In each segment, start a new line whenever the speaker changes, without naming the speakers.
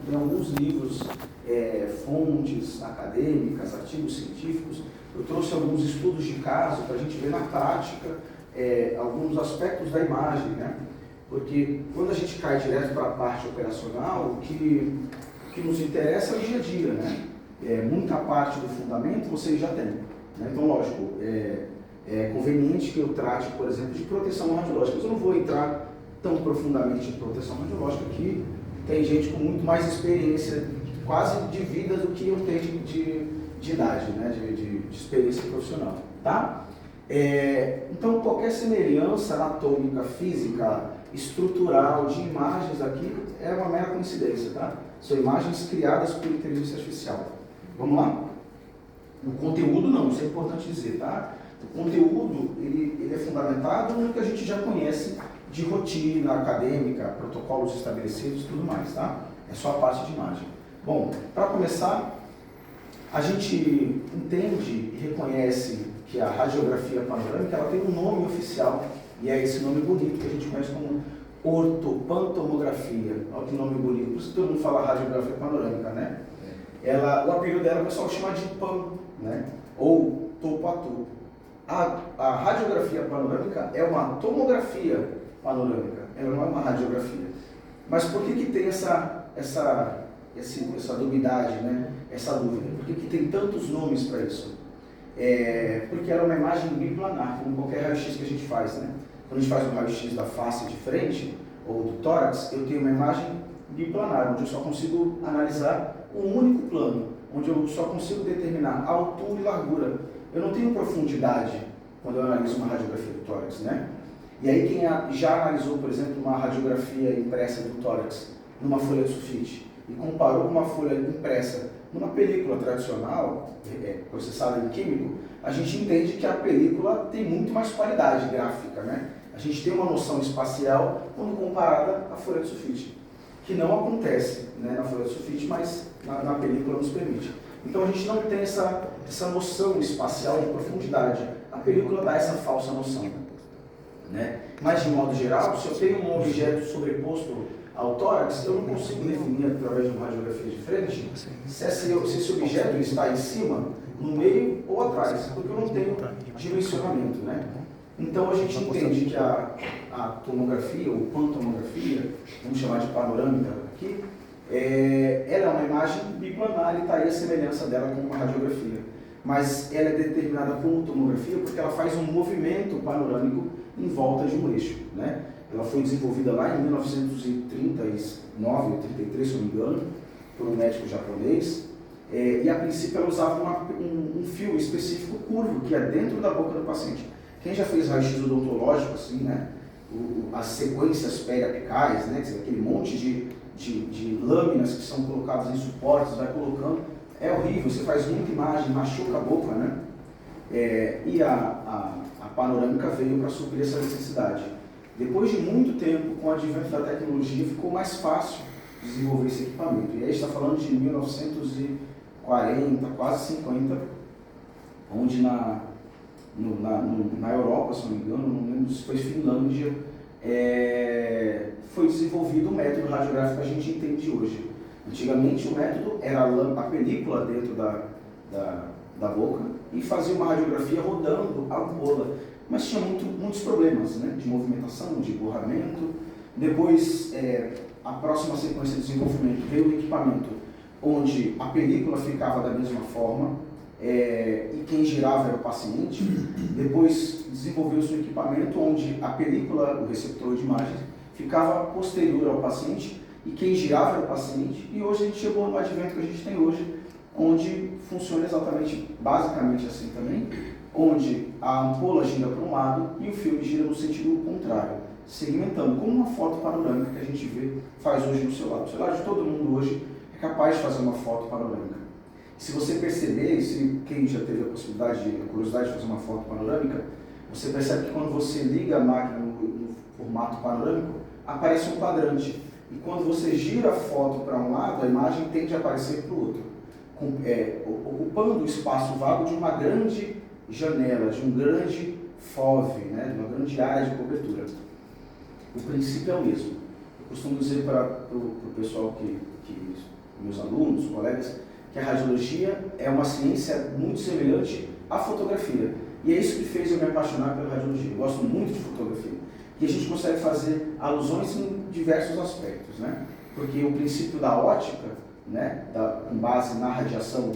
Em alguns livros, fontes acadêmicas, artigos científicos, eu trouxe alguns estudos de caso para a gente ver na prática alguns aspectos da imagem, né? Porque quando a gente cai direto para a parte operacional, o que nos interessa é o dia a dia, né? Muita parte do fundamento vocês já têm, né? Então, lógico, é conveniente que eu trate, por exemplo, de proteção radiológica, mas eu não vou entrar tão profundamente em proteção radiológica, que tem gente com muito mais experiência, quase de vida, do que eu tenho de idade, né? de experiência profissional, tá? Então, qualquer semelhança anatômica, física, estrutural, de imagens aqui, é uma mera coincidência, tá? São imagens criadas por inteligência artificial. Vamos lá? O conteúdo não, isso é importante dizer, tá? O conteúdo, ele é fundamentado no que a gente já conhece de rotina acadêmica, protocolos estabelecidos e tudo mais, tá? É só a parte de imagem. Bom, para começar, a gente entende e reconhece que a radiografia panorâmica, ela tem um nome oficial, e é esse nome bonito que a gente conhece como ortopantomografia. Olha que nome bonito, por isso que todo mundo fala radiografia panorâmica, né? O apelido dela o pessoal chama de PAN, né? Ou topo a topo. A radiografia panorâmica é uma tomografia panorâmica, ela não é uma radiografia. Mas por que tem essa dubiedade, né? Essa dúvida? Por que tem tantos nomes para isso? Porque ela é uma imagem biplanar, como qualquer raio-x que a gente faz, né? Quando a gente faz um raio-x da face de frente, ou do tórax, eu tenho uma imagem biplanar, onde eu só consigo analisar um único plano, onde eu só consigo determinar a altura e largura. Eu não tenho profundidade quando eu analiso uma radiografia do tórax, né? E aí quem já analisou, por exemplo, uma radiografia impressa do tórax numa folha de sulfite e comparou com uma folha impressa numa película tradicional, processada em químico, a gente entende que a película tem muito mais qualidade gráfica, né? A gente tem uma noção espacial quando comparada à folha de sulfite, que não acontece, né, na folha de sulfite, mas na película nos permite. Então a gente não tem essa noção espacial de profundidade. A película dá essa falsa noção, né? Mas de modo geral, se eu tenho um objeto sobreposto ao tórax, eu não consigo definir através de uma radiografia de frente se esse objeto está em cima, no meio ou atrás, porque eu não tenho dimensionamento, né? Então a gente entende que a tomografia, ou pantomografia, vamos chamar de panorâmica aqui, ela é uma imagem biplanar e está aí a semelhança dela com uma radiografia. Mas ela é determinada como tomografia porque ela faz um movimento panorâmico em volta de um eixo, né? Ela foi desenvolvida lá em 1939 ou 33, se não me engano, por um médico japonês. E a princípio ela usava um fio específico curvo, que é dentro da boca do paciente. Quem já fez raio-x odontológico, assim, né? As sequências periapicais, né? Aquele monte de lâminas que são colocadas em suportes, vai colocando, é horrível, você faz muita imagem, machuca a boca, né? E a panorâmica veio para suprir essa necessidade. Depois de muito tempo, com o advento da tecnologia, ficou mais fácil desenvolver esse equipamento. E aí está falando de 1940, quase 50, onde na Europa, se não me engano, não lembro se foi Finlândia, foi desenvolvido o método radiográfico que a gente entende hoje. Antigamente o método era a película dentro da boca e fazia uma radiografia rodando a ampola, mas tinha muitos problemas, né, de movimentação, de borramento. Depois, a próxima sequência de desenvolvimento veio o equipamento, onde a película ficava da mesma forma, e quem girava era o paciente. Depois desenvolveu-se um equipamento onde a película, o receptor de imagens, ficava posterior ao paciente e quem girava era o paciente. E hoje a gente chegou no advento que a gente tem hoje, onde funciona exatamente, basicamente assim também, onde a ampola gira para um lado e o filme gira no sentido contrário, segmentando, como uma foto panorâmica que a gente faz hoje no celular. O celular de todo mundo hoje é capaz de fazer uma foto panorâmica. Se você perceber, se quem já teve a curiosidade de fazer uma foto panorâmica, você percebe que quando você liga a máquina no formato panorâmico, aparece um quadrante. E quando você gira a foto para um lado, a imagem tende a aparecer para o outro, ocupando o espaço vago de uma grande janela, de um grande FOV, né, de uma grande área de cobertura. O princípio é o mesmo. Eu costumo dizer para o pessoal que meus alunos, colegas, que a radiologia é uma ciência muito semelhante à fotografia. E é isso que fez eu me apaixonar pela radiologia. Eu gosto muito de fotografia. E a gente consegue fazer alusões em diversos aspectos, né? Porque o princípio da ótica, né, com base na radiação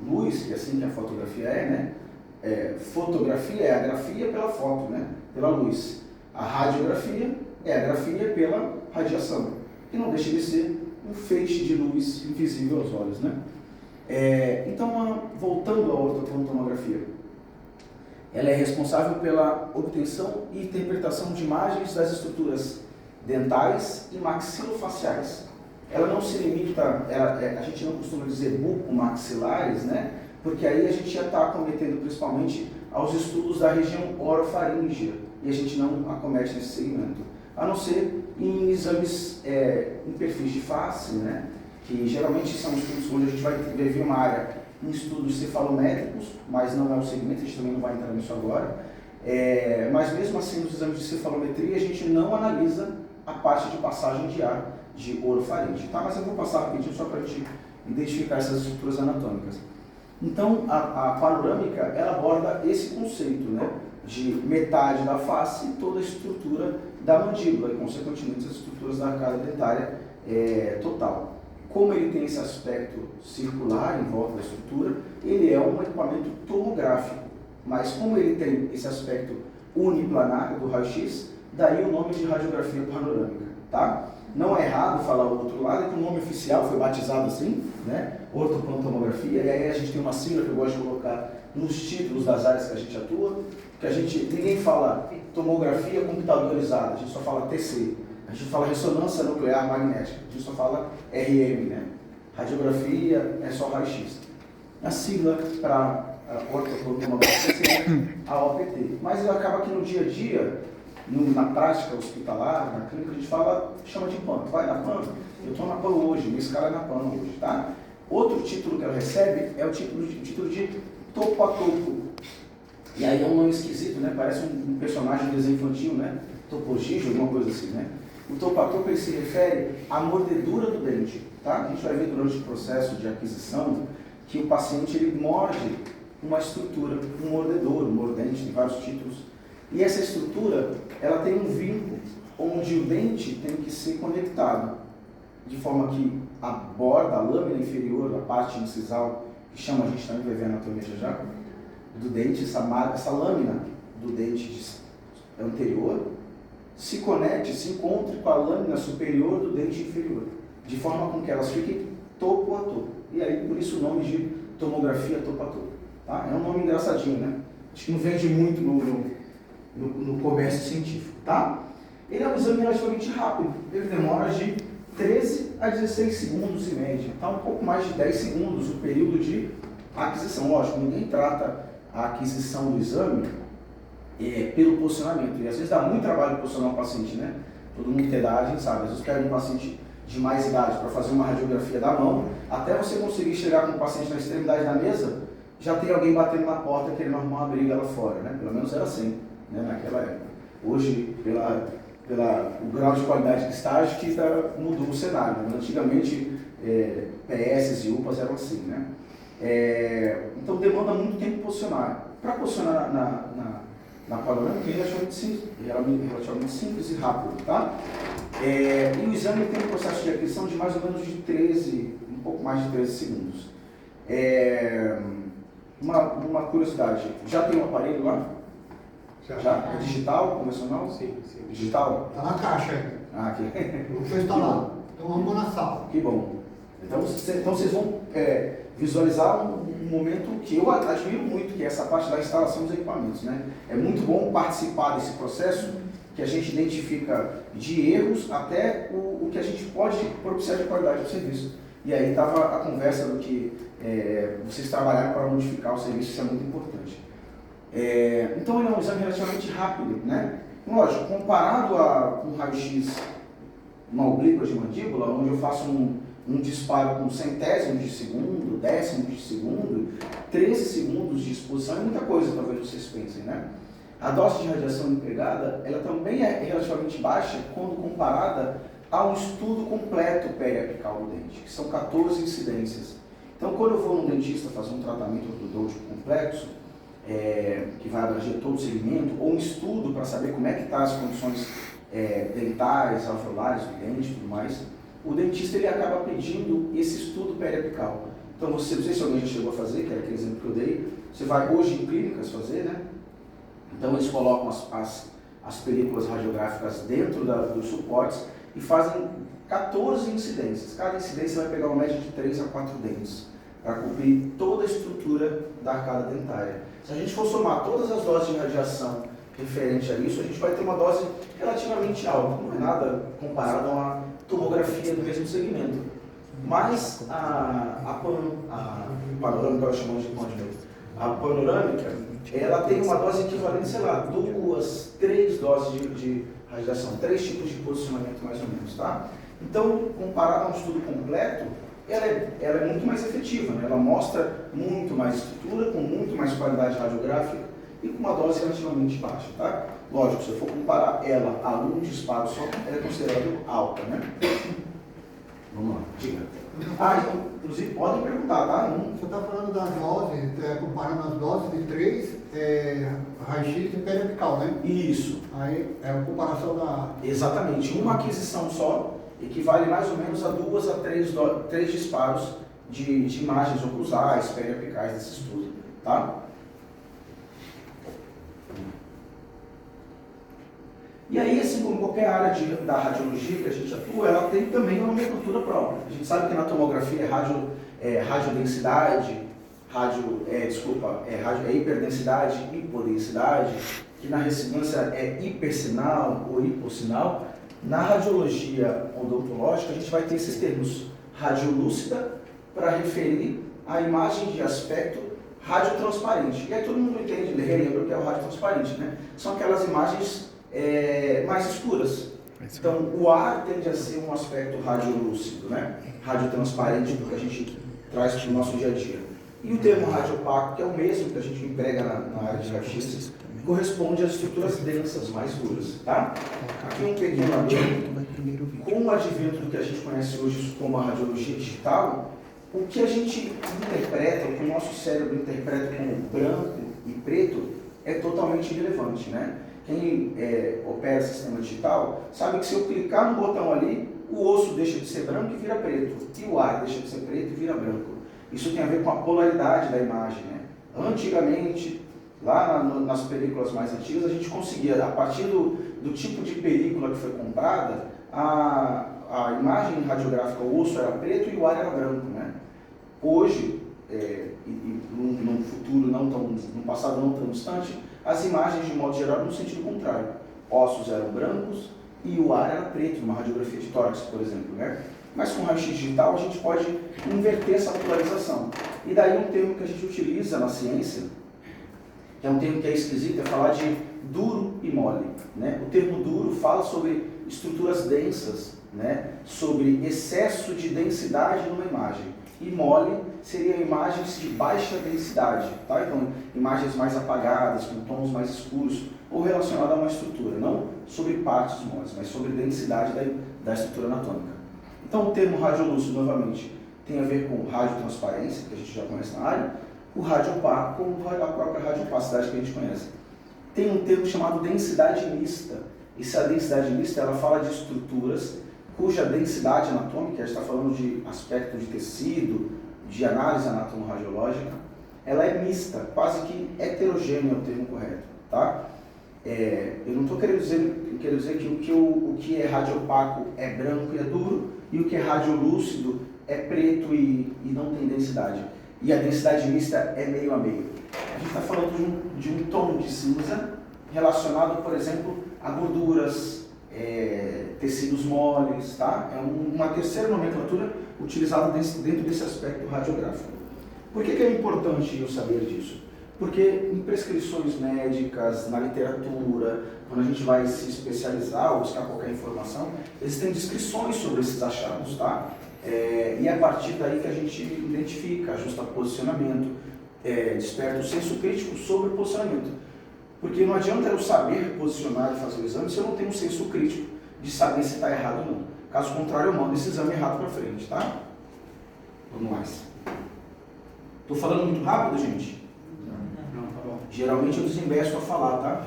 luz, que é assim que a fotografia é, né? Fotografia é a grafia pela foto, né? Pela luz. A radiografia é a grafia pela radiação, que não deixa de ser um feixe de luz invisível aos olhos, né? Então, voltando à ortopontomografia, ela é responsável pela obtenção e interpretação de imagens das estruturas dentais e maxilofaciais. Ela não se limita, a gente não costuma dizer bucomaxilares, né? Porque aí a gente já está acometendo principalmente aos estudos da região orofaríngea, e a gente não acomete nesse segmento, a não ser em exames em perfis de face, né? Que geralmente são estudos onde a gente vai ver uma área em estudos cefalométricos, mas não é o segmento, a gente também não vai entrar nisso agora. Mas mesmo assim, nos exames de cefalometria, a gente não analisa a parte de passagem de ar de orofaringe, tá? Mas eu vou passar rapidinho só para a gente identificar essas estruturas anatômicas. Então, a panorâmica, ela aborda esse conceito, né? De metade da face e toda a estrutura da mandíbula, e consequentemente as estruturas da arcada dentária total. Como ele tem esse aspecto circular em volta da estrutura, ele é um equipamento tomográfico, mas como ele tem esse aspecto uniplanar do raio-x, daí o nome de radiografia panorâmica, tá? Não é errado falar o outro lado, é que o nome oficial foi batizado assim, né? Ortopontomografia, e aí a gente tem uma sigla que eu gosto de colocar nos títulos das áreas que a gente atua, que ninguém fala tomografia computadorizada, a gente só fala TC. A gente fala ressonância nuclear magnética, a gente só fala RM, né? Radiografia é só raio-x. A sigla para ortopontomografia é a OPT. Mas acaba que no dia a dia, na prática hospitalar, na clínica, a gente chama de PAN. Vai na PAN? Eu estou na PAN hoje, minha escala é na PAN hoje, tá? Outro título que ela recebe é o título de topo a topo. E aí é um nome esquisito, né? Parece um personagem de desenho infantil, né? Topogígio, alguma coisa assim, né? O topo a topo ele se refere à mordedura do dente, tá? A gente vai ver durante o processo de aquisição que o paciente ele morde uma estrutura, um mordedor, um mordente, tem vários títulos. E essa estrutura, ela tem um vínculo onde o dente tem que ser conectado, de forma que a borda, a lâmina inferior, a parte incisal, que chama, a gente também vai ver a anatomia já, do dente, essa lâmina do dente anterior, se conecte, se encontre com a lâmina superior do dente inferior, de forma com que elas fiquem topo a topo. E aí, por isso o nome de tomografia topo a topo. Tá? É um nome engraçadinho, né? Acho que não vende muito no comércio científico, tá? Ele é um exame relativamente rápido, ele demora de 13 a 16 segundos em média, tá? Um pouco mais de 10 segundos o período de aquisição. Lógico, ninguém trata a aquisição do exame pelo posicionamento, e às vezes dá muito trabalho posicionar um paciente, né? Todo mundo que tem idade, a gente sabe, às vezes pega um paciente de mais idade para fazer uma radiografia da mão, até você conseguir chegar com o paciente na extremidade da mesa, já tem alguém batendo na porta querendo arrumar uma briga lá fora, né? Pelo menos era assim, né? Naquela época. Hoje, o grau de qualidade de estágio que mudou o cenário, né? Antigamente, PS e UPAs eram assim, né? Então demanda muito tempo posicionar. Para posicionar na panorâmica é relativamente simples e rápido, tá? E o exame tem um processo de aquisição de mais ou menos um pouco mais de 13 segundos. Uma curiosidade, já tem um aparelho lá? Já? É digital, convencional?
Sim.
Digital?
Está na caixa aí.
Aqui.
Não foi instalado. Então vamos na sala.
Que bom. Então vocês vão visualizar um momento que eu admiro muito, que é essa parte da instalação dos equipamentos, né? É muito bom participar desse processo, que a gente identifica de erros até o que a gente pode propiciar de qualidade do serviço. E aí estava a conversa do que vocês trabalharam para modificar o serviço, isso é muito importante. Então ele é um exame relativamente rápido, né? Lógico, comparado a um raio-x, uma oblíqua de mandíbula, onde eu faço um disparo com centésimos de segundo, décimos de segundo, 13 segundos de exposição é muita coisa, talvez vocês pensem, né? A dose de radiação empregada, ela também é relativamente baixa quando comparada há um estudo completo periapical do dente, que são 14 incidências. Então, quando eu vou num dentista fazer um tratamento ortodôntico complexo, que vai abranger todo o segmento, ou um estudo para saber como é que estão as condições dentárias, alveolares do dente e tudo mais, o dentista ele acaba pedindo esse estudo periapical. Então, você, não sei se alguém já chegou a fazer, que era aquele exemplo que eu dei, você vai hoje em clínicas fazer, né? Então, eles colocam as películas radiográficas dentro dos suportes e fazem 14 incidências. Cada incidência vai pegar uma média de 3 a 4 dentes, para cobrir toda a estrutura da arcada dentária. Se a gente for somar todas as doses de radiação referente a isso, a gente vai ter uma dose relativamente alta, não é nada comparado a uma tomografia do mesmo segmento. Mas a panorâmica, ela chamamos de a panorâmica, ela tem uma dose equivalente, sei lá, 2, 3 doses de radiação, 3 tipos de posicionamento mais ou menos, tá? Então, comparado a um estudo completo, ela é muito mais efetiva, né? Ela mostra muito mais estrutura, com muito mais qualidade radiográfica e com uma dose relativamente baixa, tá? Lógico, se eu for comparar ela a um disparo só, ela é considerada alta, né? Vamos lá, diga. Inclusive podem perguntar, tá?
Você está falando das doses, comparando as doses de 3 raio-x e periapical, né?
Isso.
Aí é a comparação da...
Exatamente. Uma aquisição só equivale mais ou menos a 2 a 3 disparos de imagens oclusais, periapicais desse estudo, tá? E aí, assim como qualquer área da radiologia que a gente atua, ela tem também uma nomenclatura própria. A gente sabe que na tomografia é radiodensidade, hiperdensidade, hipodensidade, que na ressonância é hipersinal ou hipossinal. Na radiologia odontológica, a gente vai ter esses termos radiolúcida para referir a imagem de aspecto radiotransparente. E aí todo mundo entende, relembra o que é o radiotransparente, né? São aquelas imagens mais escuras. Então, o ar tende a ser um aspecto radiolúcido, né? Radiotransparente, do que a gente traz para o nosso dia a dia. E o termo radiopaco, que é o mesmo que a gente emprega na área de raio-x, corresponde às estruturas densas, mais duras, tá? Aqui um pequeno adendo. Com o advento do que a gente conhece hoje como a radiologia digital, o que a gente interpreta, o que o nosso cérebro interpreta como branco e preto, é totalmente irrelevante, né? Quem opera sistema digital sabe que se eu clicar no botão ali, o osso deixa de ser branco e vira preto, e o ar deixa de ser preto e vira branco. Isso tem a ver com a polaridade da imagem, né? Antigamente, lá nas películas mais antigas, a gente conseguia, a partir do tipo de película que foi comprada, a imagem radiográfica, o osso era preto e o ar era branco, né? Hoje, num futuro num passado não tão distante, as imagens de modo geral no sentido contrário. Ossos eram brancos e o ar era preto, numa radiografia de tórax, por exemplo, né? Mas com raio-x digital a gente pode inverter essa polarização. E daí um termo que a gente utiliza na ciência, que é um termo que é esquisito, é falar de duro e mole, né? O termo duro fala sobre estruturas densas, né? Sobre excesso de densidade numa imagem. E mole seriam imagens de baixa densidade, tá? Então, imagens mais apagadas, com tons mais escuros, ou relacionadas a uma estrutura, não sobre partes moles, mas sobre densidade da estrutura anatômica. Então, o termo radiolúcido, novamente, tem a ver com radiotransparência, que a gente já conhece na área, o radiopaco com a própria radiopacidade que a gente conhece. Tem um termo chamado densidade mista. Essa densidade mista, ela fala de estruturas cuja densidade anatômica, a gente está falando de aspecto de tecido, de análise anatomorradiológica, ela é mista, quase que heterogênea é o termo correto, tá? Eu não estou querendo dizer que o que é radiopaco é branco e é duro, e o que é radiolúcido é preto e não tem densidade. E a densidade mista é meio a meio. A gente está falando de um tom de cinza relacionado, por exemplo, a gorduras, tecidos moles, tá? É uma terceira nomenclatura utilizada dentro desse aspecto radiográfico. Por que é importante eu saber disso? Porque em prescrições médicas, na literatura, quando a gente vai se especializar ou buscar qualquer informação, existem descrições sobre esses achados, tá? E é a partir daí que a gente identifica, ajusta posicionamento, desperta o senso crítico sobre o posicionamento. Porque não adianta eu saber posicionar e fazer o exame se eu não tenho um senso crítico de saber se está errado ou não. Caso contrário, eu mando esse exame errado para frente, tá? Vamos mais. Tô falando muito rápido, gente?
Não, tá bom.
Geralmente eu desembeço a falar, tá?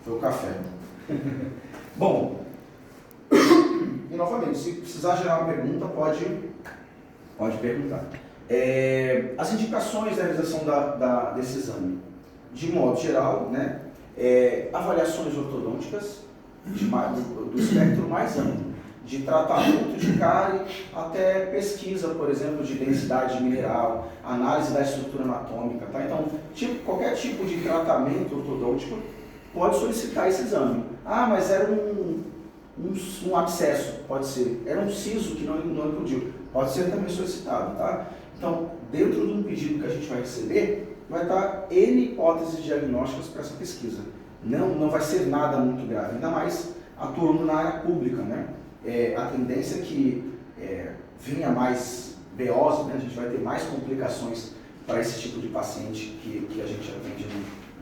Foi o café. Bom, e novamente, se precisar gerar uma pergunta, pode perguntar. As indicações da realização desse exame, de modo geral, né? Avaliações ortodônticas do espectro mais amplo, de tratamento de cárie até pesquisa, por exemplo, de densidade mineral, análise da estrutura anatômica, tá? Então, qualquer tipo de tratamento ortodôntico pode solicitar esse exame. Ah, mas era um abscesso, pode ser. Era um siso que não eclodiu, pode ser também solicitado, tá? Então, dentro de um pedido que a gente vai receber, vai estar N hipóteses diagnósticas para essa pesquisa. Não vai ser nada muito grave, ainda mais atuando na área pública, né? A tendência é que venha mais BOs, né? A gente vai ter mais complicações para esse tipo de paciente que a gente atende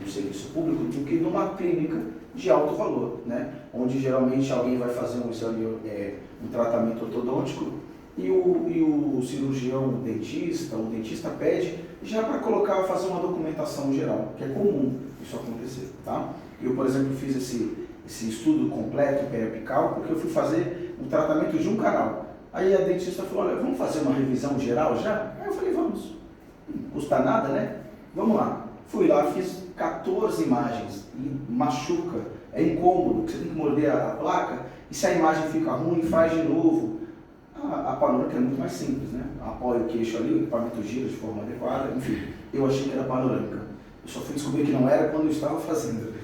no serviço público do que numa clínica de alto valor, né? Onde geralmente alguém vai fazer um exame, um tratamento ortodôntico e o cirurgião, o dentista pede já para fazer uma documentação geral, que é comum isso acontecer, tá? Eu, por exemplo, fiz esse estudo completo periapical porque eu fui fazer um tratamento de um canal. Aí a dentista falou, olha, vamos fazer uma revisão geral já? Aí eu falei, vamos. Não custa nada, né? Vamos lá. Fui lá, fiz 14 imagens e machuca, é incômodo, você tem que morder a placa e se a imagem fica ruim, faz de novo. A panorâmica é muito mais simples, né? Apoia o queixo ali, o equipamento gira de forma adequada, enfim, eu achei que era panorâmica. Eu só fui descobrir que não era quando eu estava fazendo.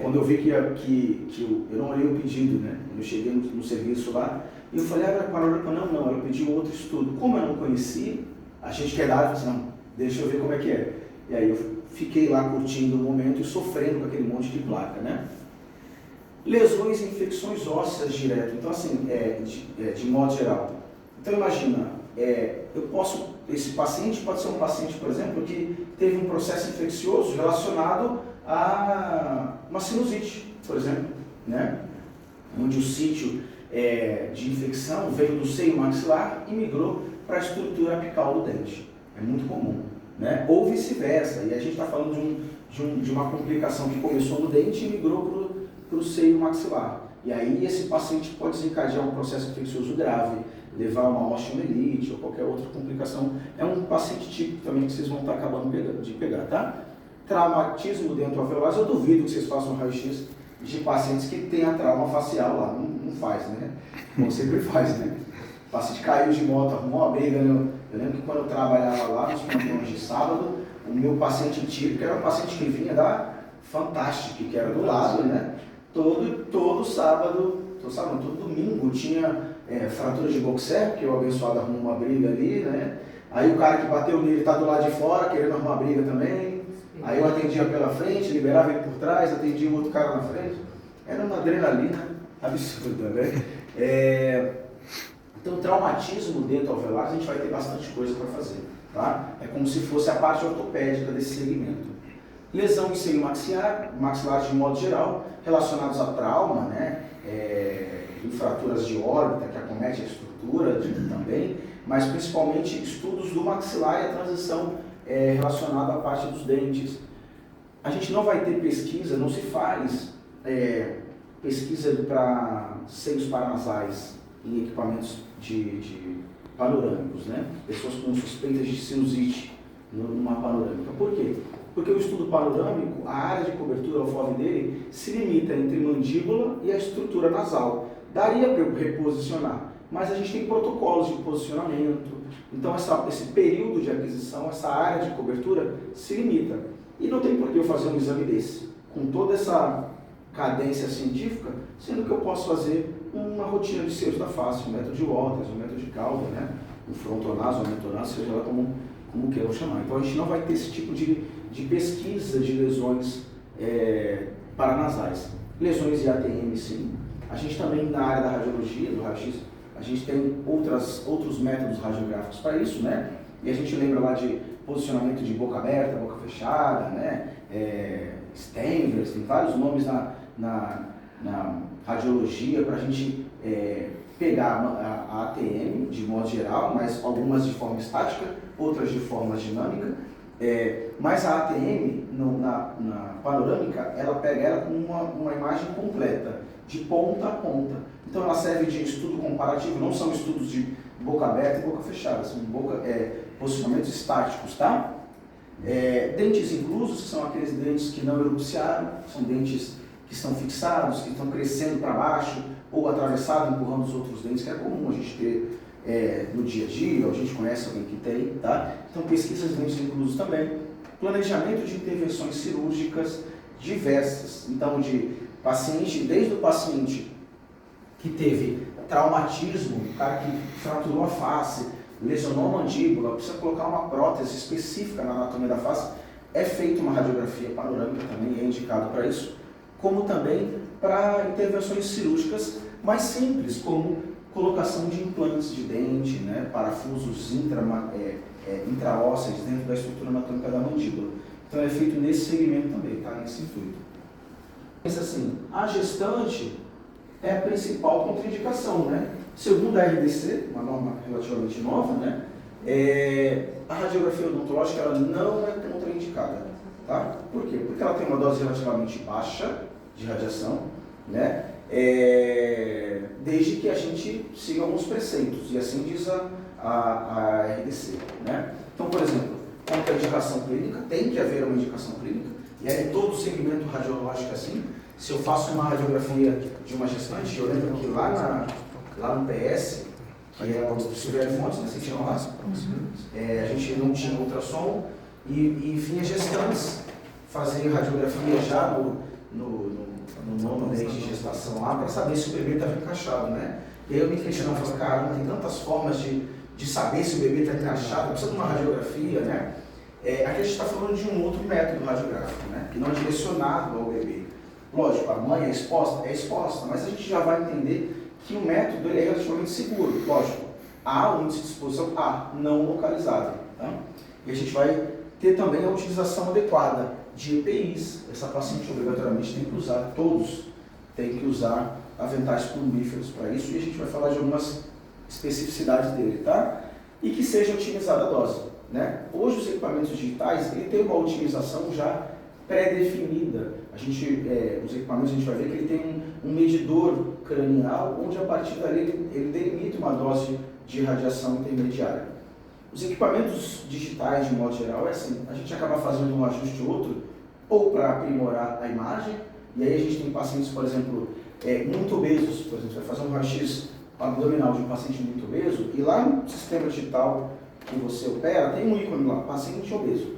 Quando eu vi que eu não olhei o pedido, né? Quando eu cheguei no serviço lá, eu falei, era panorâmica? Não, eu pedi um outro estudo. Como eu não conheci, a gente que é da área, falou assim, não, deixa eu ver como é que é. E aí eu fiquei lá curtindo o momento e sofrendo com aquele monte de placa, né? Lesões e infecções ósseas direto, então assim, de modo geral. Então imagina, esse paciente pode ser um paciente, por exemplo, que teve um processo infeccioso relacionado a uma sinusite, por exemplo, né? Onde o sítio de infecção veio do seio maxilar e migrou para a estrutura apical do dente. É muito comum, né? Ou vice-versa, e a gente está falando de uma complicação que começou no dente e migrou para o seio maxilar. E aí esse paciente pode desencadear um processo infeccioso grave, levar a uma osteomielite ou qualquer outra complicação. É um paciente típico também que vocês vão estar acabando de pegar, tá? Traumatismo dento-alveolar, eu duvido que vocês façam um raio-x de pacientes que tenham trauma facial lá. Não faz, né? Não sempre faz, né? O paciente caiu de moto, arrumou uma briga. Eu lembro que quando eu trabalhava lá nos plantões de sábado, o meu paciente típico era um paciente que vinha da Fantástico, que era do lado, né? Todo sábado, todo domingo tinha fratura de boxer, porque o abençoado arrumou uma briga ali, né? Aí o cara que bateu nele está do lado de fora, querendo arrumar briga também. Aí eu atendia pela frente, liberava ele por trás, atendia o outro cara na frente. Era uma adrenalina absurda, né? Então, traumatismo dento-alveolar, a gente vai ter bastante coisa para fazer, tá? É como se fosse a parte ortopédica desse segmento. Lesão em seio maxilar de modo geral, relacionados a trauma, né? Em fraturas de órbita que acomete a estrutura também, mas principalmente estudos do maxilar e a transição relacionada à parte dos dentes. A gente não vai ter pesquisa, não se faz pesquisa para seios paranasais em equipamentos de panorâmicos, né? Pessoas com suspeitas de sinusite numa panorâmica. Por quê? Porque o estudo panorâmico, a área de cobertura, o FOV dele, se limita entre mandíbula e a estrutura nasal. Daria para eu reposicionar, mas a gente tem protocolos de posicionamento. Então, esse período de aquisição, essa área de cobertura, se limita. E não tem por que eu fazer um exame desse, com toda essa cadência científica, sendo que eu posso fazer uma rotina de seios da face, um método de Waters, um método de Calder, né? Um frontonaso, um metonaso, seja lá como queiram chamar. Então, a gente não vai ter esse tipo de pesquisa de lesões paranasais. Lesões de ATM, sim. A gente também, na área da radiologia, do raio-x, a gente tem outros métodos radiográficos para isso, né? E a gente lembra lá de posicionamento de boca aberta, boca fechada, né? Stenvers, tem vários nomes na radiologia, para a gente pegar a ATM de modo geral, mas algumas de forma estática, outras de forma dinâmica. Mas a ATM, na panorâmica, ela pega ela com uma imagem completa, de ponta a ponta. Então ela serve de estudo comparativo, não são estudos de boca aberta e boca fechada, são posicionamentos estáticos, tá? Dentes inclusos, que são aqueles dentes que não erupciaram, são dentes que estão fixados, que estão crescendo para baixo, ou atravessado, empurrando os outros dentes, que é comum a gente ter no dia a dia, ou a gente conhece alguém que tem, tá? Então pesquisas de dentes inclusos também. Planejamento de intervenções cirúrgicas diversas, então desde o paciente que teve traumatismo, o cara que fraturou a face, lesionou a mandíbula, precisa colocar uma prótese específica na anatomia da face, é feita uma radiografia panorâmica também, é indicado para isso, como também para intervenções cirúrgicas mais simples, como colocação de implantes de dente, né, parafusos intraósseos dentro da estrutura anatômica da mandíbula. Então é feito nesse segmento também, tá? Nesse intuito. Pensa assim, a gestante é a principal contraindicação, né? Segundo a RDC, uma norma relativamente nova, né? A radiografia odontológica ela não é contraindicada, tá? Por quê? Porque ela tem uma dose relativamente baixa de radiação, né? Desde que a gente siga alguns preceitos, e assim diz a RDC, né? Então, por exemplo, contraindicação clínica, tem que haver uma indicação clínica, e aí todo segmento radiológico é assim. Se eu faço uma radiografia de uma gestante, eu lembro que lá no PS, que é o Silvério Fontes, né, vocês tinham lá, a gente não tinha ultrassom, e vinha gestantes fazer radiografia já no nono mês de gestação lá, para saber se o bebê estava encaixado, né? E aí eu me questionava, falei, cara, tem tantas formas de saber se o bebê está encaixado, precisa de uma radiografia, né? Aqui a gente está falando de um outro método radiográfico, né? Que não é direcionado ao bebê. Lógico, a mãe é exposta, mas a gente já vai entender que o método ele é relativamente seguro. Lógico, há um índice de exposição não localizado. Tá? E a gente vai ter também a utilização adequada de EPIs. Essa paciente obrigatoriamente tem que usar, todos têm que usar aventais plumíferos para isso, e a gente vai falar de algumas especificidades dele, tá? E que seja otimizada a dose, né? Hoje os equipamentos digitais, ele tem uma otimização já pré-definida. Os equipamentos a gente vai ver que ele tem um medidor cranial, onde a partir dali ele delimita uma dose de radiação intermediária. Os equipamentos digitais, de modo geral, é assim, a gente acaba fazendo um ajuste ou outro, ou para aprimorar a imagem, e aí a gente tem pacientes, por exemplo, muito obesos, por exemplo, você vai fazer um raio-x abdominal de um paciente muito obeso, e lá no sistema digital que você opera, tem um ícone lá, paciente obeso.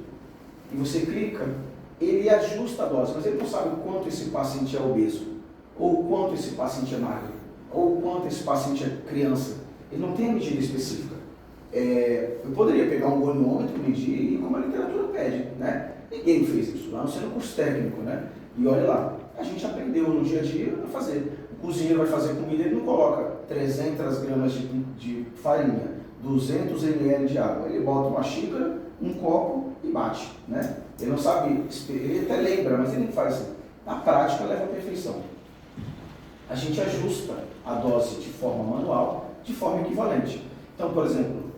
E você clica, ele ajusta a dose, mas ele não sabe o quanto esse paciente é obeso, ou o quanto esse paciente é magro, ou o quanto esse paciente é criança. Ele não tem a medida específica. Eu poderia pegar um gonômetro, medir, e como a literatura pede, né? Ninguém fez isso, lá não sendo curso técnico, né? E olha lá, a gente aprendeu no dia a dia a fazer. O cozinheiro vai fazer comida, ele não coloca 300 gramas de farinha, 200 ml de água. Ele bota uma xícara, um copo e bate, né? Ele não sabe, ele até lembra, mas ele não faz assim. Na prática, leva à perfeição. A gente ajusta a dose de forma manual, de forma equivalente. Então, por exemplo,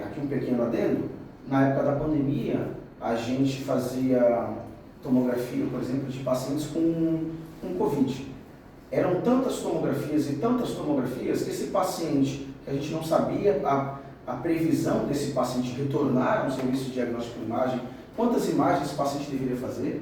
aqui um pequeno adendo, na época da pandemia, a gente fazia tomografia, por exemplo, de pacientes com Covid. Eram tantas tomografias que esse paciente, que a gente não sabia a previsão desse paciente retornar ao serviço de diagnóstico de imagem, quantas imagens esse paciente deveria fazer,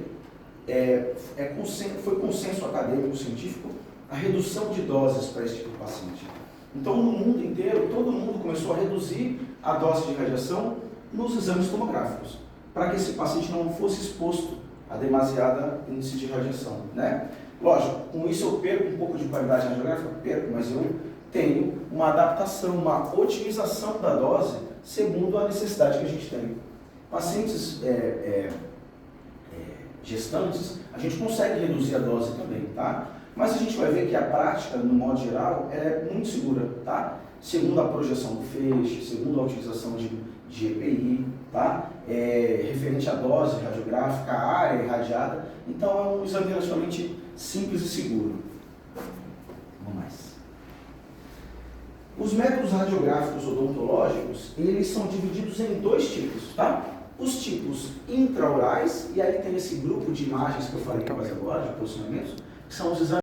foi consenso acadêmico, científico, a redução de doses para esse tipo de paciente. Então, no mundo inteiro, todo mundo começou a reduzir a dose de radiação nos exames tomográficos, para que esse paciente não fosse exposto a demasiada índice de radiação, né? Lógico, com isso eu perco um pouco de qualidade radiográfica, mas eu tenho uma adaptação, uma otimização da dose segundo a necessidade que a gente tem. Pacientes gestantes, a gente consegue reduzir a dose também, tá? Mas a gente vai ver que a prática, no modo geral, é muito segura, tá? Segundo a projeção do feixe, segundo a utilização de EPI, tá? Referente à dose radiográfica, à área irradiada, então é um exame relativamente simples e seguro. Os métodos radiográficos odontológicos, eles são divididos em 2 tipos, tá? Os tipos intraorais, e aí tem esse grupo de imagens que eu falei mais agora, de posicionamentos, que são os exames